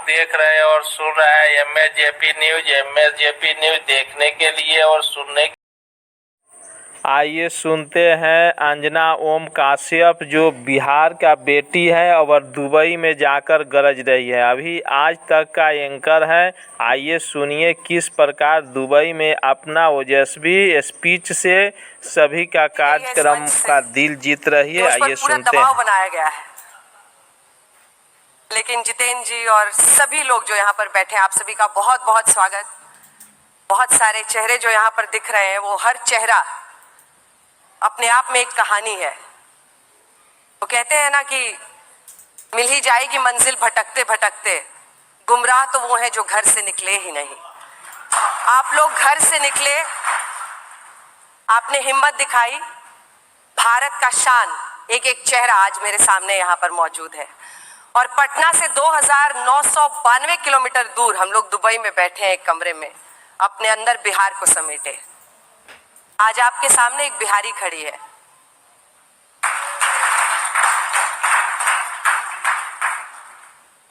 देख रहे हैं और सुन रहे हैं MSJP न्यूज। MSJP न्यूज देखने के लिए और सुनने के आइए सुनते हैं अंजना ओम काश्यप, जो बिहार का बेटी है और दुबई में जाकर गरज रही है। अभी आज तक का एंकर है। आइए सुनिए किस प्रकार दुबई में अपना ओजस्वी स्पीच से सभी का कार्यक्रम का दिल जीत रही है। आइए सुनते हैं। बनाया गया है, लेकिन जितेंद्र जी और सभी लोग जो यहाँ पर बैठे हैं, आप सभी का बहुत बहुत स्वागत। बहुत सारे चेहरे जो यहाँ पर दिख रहे हैं, वो हर चेहरा अपने आप में एक कहानी है। वो कहते हैं ना कि मिल ही जाएगी मंजिल भटकते भटकते, गुमराह तो वो है जो घर से निकले ही नहीं। आप लोग घर से निकले, आपने हिम्मत दिखाई। भारत का शान एक एक चेहरा आज मेरे सामने यहाँ पर मौजूद है। और पटना से 2992 किलोमीटर दूर हम लोग दुबई में बैठे हैं एक कमरे में, अपने अंदर बिहार को समेटे। आज आपके सामने एक बिहारी खड़ी है।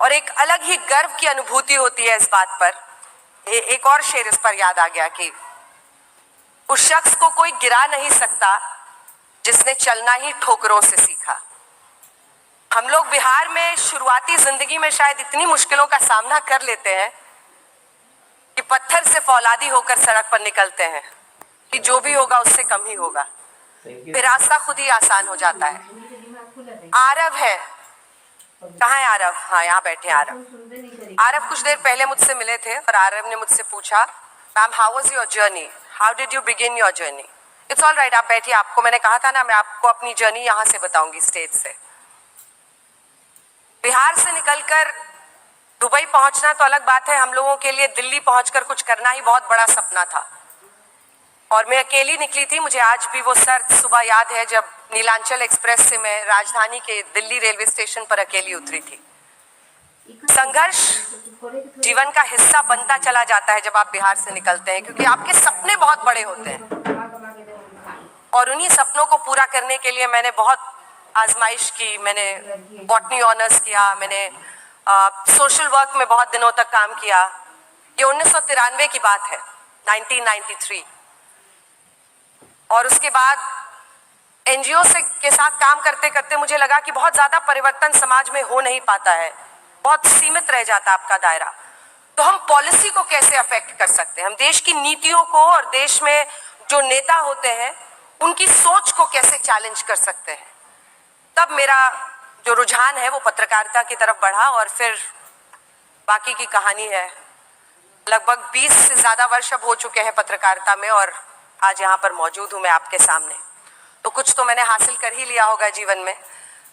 और एक अलग ही गर्व की अनुभूति होती है इस बात पर। एक और शेर इस पर याद आ गया कि उस शख्स को कोई गिरा नहीं सकता जिसने चलना ही ठोकरों से सीखा। हम लोग बिहार में शुरुआती जिंदगी में शायद इतनी मुश्किलों का सामना कर लेते हैं कि पत्थर से फौलादी होकर सड़क पर निकलते हैं कि जो भी होगा उससे कम ही होगा, फिर रास्ता खुद ही आसान हो जाता है। आरव है, कहाँ है आरव? हाँ, यहाँ बैठे आरव। आरव कुछ देर पहले मुझसे मिले थे और आरव ने मुझसे पूछा, ma'am how was your journey, how did you begin your journey? It's all right, आप बैठिए। आपको मैंने कहा था ना, मैं आपको अपनी जर्नी यहाँ से बताऊंगी, स्टेज से। बिहार से निकलकर दुबई पहुंचना तो अलग बात है, हम लोगों के लिए दिल्ली पहुंचकर कुछ करना ही बहुत बड़ा सपना था। और मैं अकेली निकली थी। मुझे आज भी वो सर्द सुबह याद है जब नीलांचल एक्सप्रेस से मैं राजधानी के दिल्ली रेलवे स्टेशन पर अकेली उतरी थी। संघर्ष जीवन का हिस्सा बनता चला जाता है जब आप बिहार से निकलते हैं, क्योंकि आपके सपने बहुत बड़े होते हैं और उन्हीं सपनों को पूरा करने के लिए मैंने बहुत आजमाइश की। मैंने बॉटनी ऑनर्स किया, मैंने सोशल वर्क में बहुत दिनों तक काम किया। ये 1993 की बात है, 1993। और उसके बाद एनजीओ से के साथ काम करते करते मुझे लगा कि बहुत ज़्यादा परिवर्तन समाज में हो नहीं पाता है, बहुत सीमित रह जाता आपका दायरा। तो हम पॉलिसी को कैसे अफेक्ट कर सकते हैं, हम देश की नीतियों को और देश में जो नेता होते हैं उनकी सोच को कैसे चैलेंज कर सकते हैं। तब मेरा जो रुझान है वो पत्रकारिता की तरफ बढ़ा और फिर बाकी की कहानी है। लगभग 20 से ज़्यादा वर्ष अब हो चुके हैं पत्रकारिता में और आज यहाँ पर मौजूद हूँ मैं आपके सामने। तो कुछ तो मैंने हासिल कर ही लिया होगा जीवन में,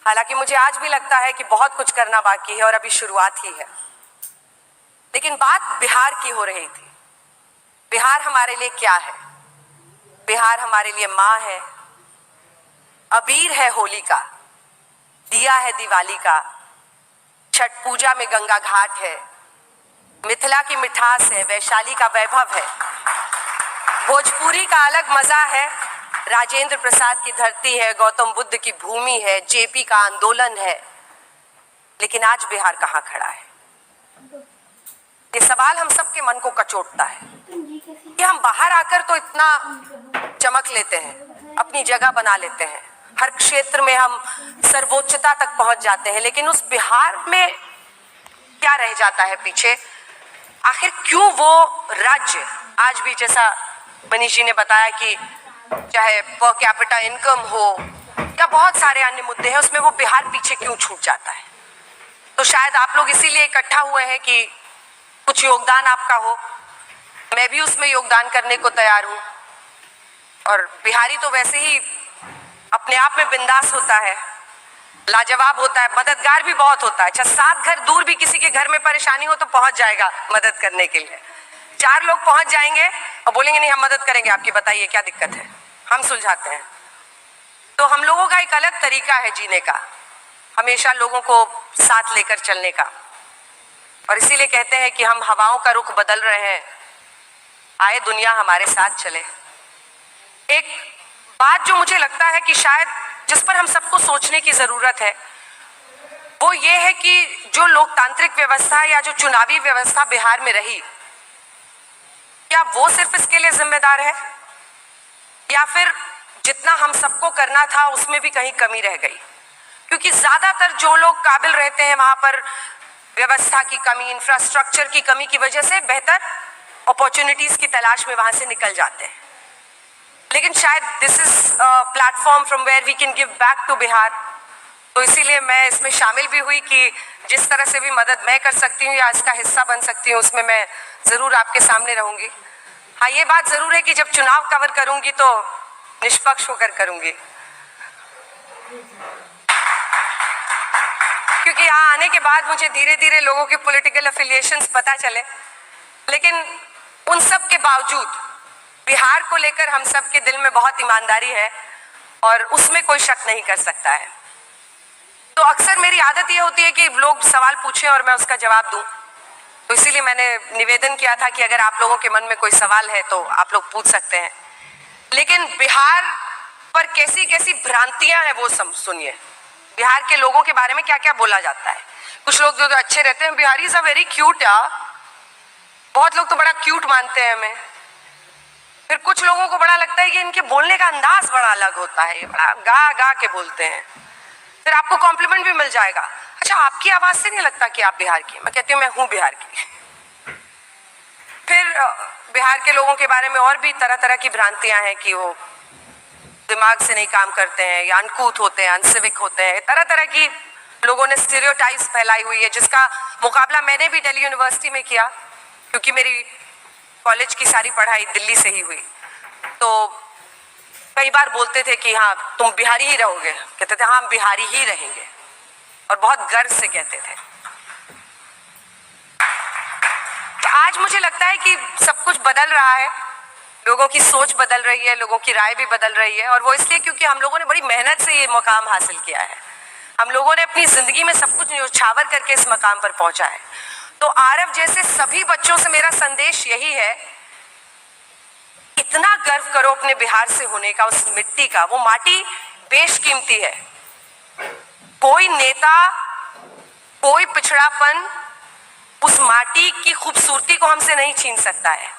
हालांकि मुझे आज भी लगता है कि बहुत कुछ करना बाकी है और अभी शुरुआत ही है। लेकिन बात बिहार की हो रही थी। बिहार हमारे लिए क्या है? बिहार हमारे लिए माँ है, अबीर है होली का, दिया है दिवाली का, छठ पूजा में गंगा घाट है, मिथिला की मिठास है, वैशाली का वैभव है, भोजपुरी का अलग मजा है, राजेंद्र प्रसाद की धरती है, गौतम बुद्ध की भूमि है, जेपी का आंदोलन है। लेकिन आज बिहार कहाँ खड़ा है? ये सवाल हम सबके मन को कचोटता है कि हम बाहर आकर तो इतना चमक लेते हैं, अपनी जगह बना लेते हैं, हर क्षेत्र में हम सर्वोच्चता तक पहुंच जाते हैं, लेकिन उस बिहार में क्या रह जाता है पीछे? आखिर क्यों वो राज्य आज भी, जैसा मनीष जी ने बताया कि चाहे पर कैपिटा इनकम हो या बहुत सारे अन्य मुद्दे हैं, उसमें वो बिहार पीछे क्यों छूट जाता है? तो शायद आप लोग इसीलिए इकट्ठा हुए हैं कि कुछ योगदान आपका हो। मैं भी उसमें योगदान करने को तैयार हूँ। और बिहारी तो वैसे ही अपने आप में बिंदास होता है, लाजवाब होता है, मददगार भी बहुत होता है। अच्छा, 7 घर दूर भी किसी के घर में परेशानी हो तो पहुंच जाएगा मदद करने के लिए। 4 लोग पहुंच जाएंगे और बोलेंगे नहीं हम मदद करेंगे आपकी, बताइए क्या दिक्कत है, हम सुलझाते हैं। तो हम लोगों का एक अलग तरीका है जीने का, हमेशा लोगों को साथ लेकर चलने का। और इसीलिए कहते हैं कि हम हवाओं का रुख बदल रहे हैं, आए दुनिया हमारे साथ चले। एक बात जो मुझे लगता है कि शायद जिस पर हम सबको सोचने की जरूरत है वो ये है कि जो लोकतांत्रिक व्यवस्था या जो चुनावी व्यवस्था बिहार में रही, क्या वो सिर्फ इसके लिए जिम्मेदार है या फिर जितना हम सबको करना था उसमें भी कहीं कमी रह गई? क्योंकि ज्यादातर जो लोग काबिल रहते हैं वहां पर व्यवस्था की कमी, इंफ्रास्ट्रक्चर की कमी की वजह से बेहतर अपॉर्चुनिटीज की तलाश में वहां से निकल जाते हैं। लेकिन शायद this is platform from where we can give back to Bihar. तो इसीलिए मैं इसमें शामिल भी हुई कि जिस तरह से भी मदद मैं कर सकती हूँ या इसका हिस्सा बन सकती हूँ उसमें मैं जरूर आपके सामने रहूंगी। हाँ, ये बात जरूर है कि जब चुनाव कवर करूंगी तो निष्पक्ष होकर करूंगी, क्योंकि यहाँ आने के बाद मुझे धीरे धीरे लोगों के पॉलिटिकल अफिलिएशंस पता चले। लेकिन उन सब के बावजूद बिहार को लेकर हम सब के दिल में बहुत ईमानदारी है और उसमें कोई शक नहीं कर सकता है। तो अक्सर मेरी आदत ये होती है कि लोग सवाल पूछें और मैं उसका जवाब दूं। तो इसीलिए मैंने निवेदन किया था कि अगर आप लोगों के मन में कोई सवाल है तो आप लोग पूछ सकते हैं। लेकिन बिहार पर कैसी कैसी भ्रांतियां हैं वो सुनिए। बिहार के लोगों के बारे में क्या क्या बोला जाता है। कुछ लोग जो अच्छे रहते हैं, Bihari is a very cute यार, बहुत लोग तो बड़ा क्यूट मानते हैं हमें। फिर कुछ लोगों को बड़ा लगता है कि इनके बोलने का अंदाज बड़ा अलग होता है, बड़ा गा गा के बोलते हैं। फिर आपको कॉम्प्लीमेंट भी मिल जाएगा, अच्छा आपकी आवाज से नहीं लगता कि आप बिहार की। मैं कहती हूँ मैं हूँ बिहार की। फिर बिहार के लोगों के बारे में और भी तरह तरह की भ्रांतियां हैं कि वो दिमाग से नहीं काम करते हैं या अनकूथ होते हैं, अनसिविक होते हैं। तरह तरह की लोगों ने स्टीरियोटाइप्स फैलाई हुई है, जिसका मुकाबला मैंने भी दिल्ली यूनिवर्सिटी में किया, क्योंकि मेरी कॉलेज की सारी पढ़ाई दिल्ली से ही हुई। तो कई बार बोलते थे कि हाँ तुम बिहारी ही रहोगे, कहते थे हाँ हम बिहारी ही रहेंगे, और बहुत गर्व से कहते थे। तो आज मुझे लगता है कि सब कुछ बदल रहा है, लोगों की सोच बदल रही है, लोगों की राय भी बदल रही है। और वो इसलिए क्योंकि हम लोगों ने बड़ी मेहनत से ये मुकाम हासिल किया है। हम लोगों ने अपनी जिंदगी में सब कुछ न्योछावर करके इस मकाम पर पहुंचा है। तो आरव जैसे सभी बच्चों से मेरा संदेश यही है, इतना गर्व करो अपने बिहार से होने का, उस मिट्टी का। वो माटी बेशकीमती है। कोई नेता, कोई पिछड़ापन उस माटी की खूबसूरती को हमसे नहीं छीन सकता है।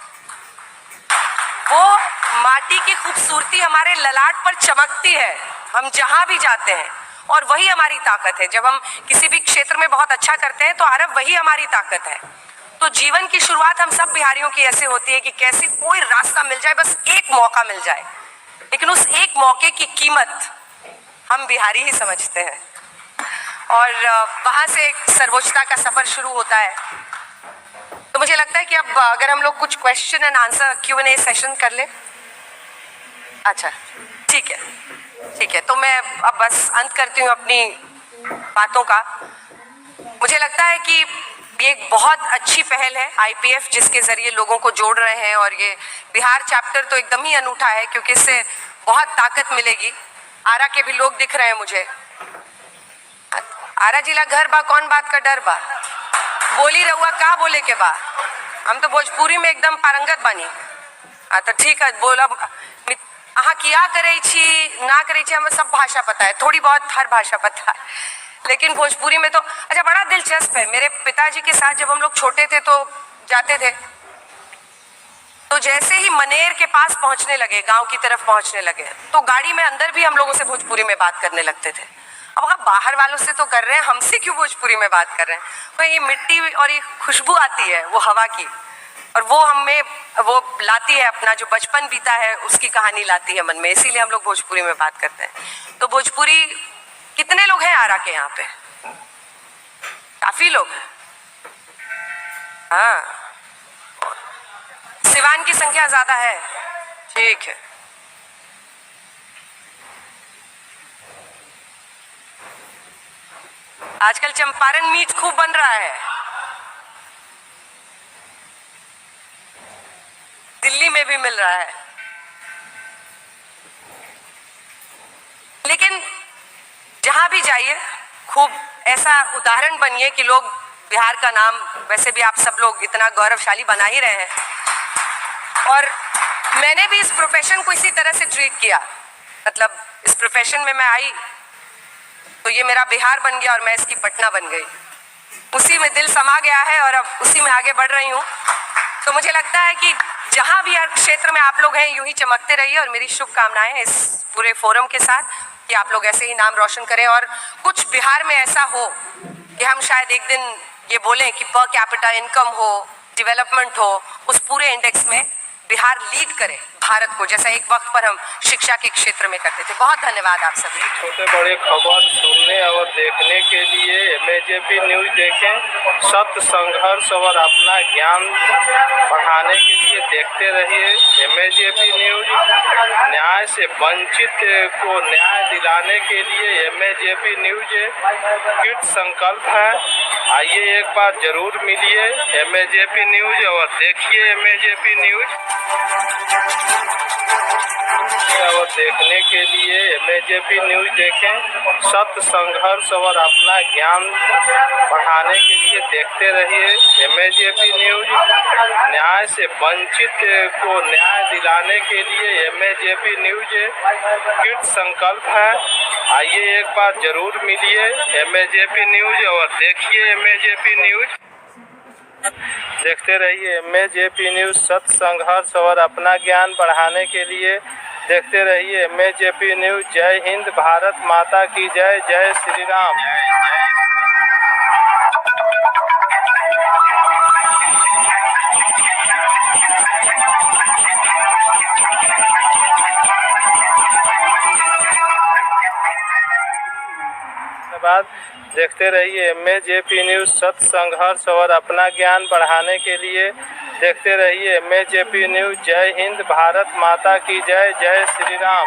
वो माटी की खूबसूरती हमारे ललाट पर चमकती है हम जहां भी जाते हैं, और वही हमारी ताकत है। जब हम किसी भी क्षेत्र में बहुत अच्छा करते हैं तो आरव वही हमारी ताकत है। तो जीवन की शुरुआत हम सब बिहारियों की ऐसे होती है कि कैसे कोई रास्ता मिल जाए, बस एक मौका मिल जाए, लेकिन उस एक मौके की कीमत हम बिहारी ही समझते हैं। और वहां से एक सर्वोच्चता का सफर शुरू होता है। तो मुझे लगता है कि अब अगर हम लोग कुछ question and answer Q&A session कर ले। अच्छा ठीक है, ठीक है। तो मैं अब बस अंत करती हूँ अपनी बातों का। मुझे लगता है कि ये एक बहुत अच्छी पहल है IPF, जिसके जरिए लोगों को जोड़ रहे हैं। और ये बिहार चैप्टर तो एकदम ही अनूठा है, क्योंकि इससे बहुत ताकत मिलेगी। आरा के भी लोग दिख रहे हैं मुझे। आरा जिला घर बा, कौन बात का डर बा, बोली रहुआ का बोले के बा। हम तो भोजपुरी में एकदम पारंगत बनी। तो ठीक है, बोला अहाँ किया करे छी ना करे छी, हमें सब भाषा पता है, थोड़ी बहुत हर भाषा पता है, लेकिन भोजपुरी में तो अच्छा बड़ा दिलचस्प है। मेरे पिताजी के साथ जब हम लोग छोटे थे तो जाते थे, तो जैसे ही मनेर के पास पहुंचने लगे, गांव की तरफ पहुंचने लगे, तो गाड़ी में अंदर भी हम लोगों से भोजपुरी में बात करने लगते थे। अब आप बाहर वालों से तो कर रहे हैं, हमसे क्यों भोजपुरी में बात कर रहे हैं? तो ये मिट्टी और ये खुशबू आती है वो हवा की, और वो हमें वो लाती है अपना जो बचपन बीता है उसकी कहानी लाती है मन में, इसीलिए हम लोग भोजपुरी में बात करते हैं। तो भोजपुरी कितने लोग हैं आरा के यहाँ पे? काफी लोग हैं। हाँ, सिवाय दीवान की संख्या ज्यादा है, ठीक है। आजकल चंपारण मीट खूब बन रहा है, दिल्ली में भी मिल रहा है। लेकिन जहां भी जाइए खूब ऐसा उदाहरण बनिए कि लोग बिहार का नाम, वैसे भी आप सब लोग इतना गौरवशाली बना ही रहे हैं। और मैंने भी इस प्रोफेशन को इसी तरह से ट्रीट किया, मतलब इस प्रोफेशन में मैं आई तो ये मेरा बिहार बन गया और मैं इसकी पटना बन गई। उसी में दिल समा गया है और अब उसी में आगे बढ़ रही हूँ। तो मुझे लगता है कि जहां भी हर क्षेत्र में आप लोग हैं, यूं ही चमकते रहिए। और मेरी शुभकामनाएं इस पूरे फोरम के साथ कि आप लोग ऐसे ही नाम रोशन करें और कुछ बिहार में ऐसा हो कि हम शायद एक दिन ये बोलें कि पर कैपिटा इनकम हो, डेवलपमेंट हो, उस पूरे इंडेक्स में बिहार लीड करे भारत को, जैसा एक वक्त पर हम शिक्षा के क्षेत्र में करते थे। बहुत धन्यवाद आप सभी। छोटे बड़े खबर सुनने और देखने के लिए MAJP न्यूज देखें। सत्य, संघर्ष और अपना ज्ञान बढ़ाने के लिए देखते रहिए MAJP न्यूज। न्याय से वंचित को न्याय दिलाने के लिए MAJP न्यूज कृत संकल्प है। आइए एक बार जरूर मिलिए MAJP न्यूज और देखिए MAJP न्यूज। और देखने के लिए MAJP न्यूज देखें। सत्य, संघर्ष और अपना ज्ञान बढ़ाने के लिए देखते रहिए MAJP न्यूज। न्याय से वंचित को न्याय दिलाने के लिए MAJP न्यूज कृत संकल्प है। आइए एक बार जरूर मिलिए MAJP न्यूज और देखिए MAJP न्यूज। देखते रहिए MAJP न्यूज। सत्य, संघर्ष और अपना ज्ञान बढ़ाने के लिए देखते रहिए MAJP न्यूज। जय हिंद, भारत माता की जय। जय श्री राम। धन्यवाद। देखते रहिए MAJP न्यूज। सत्य, संघर्ष और अपना ज्ञान बढ़ाने के लिए देखते रहिए MAJP न्यूज। जय हिंद, भारत माता की जय। जय श्री राम।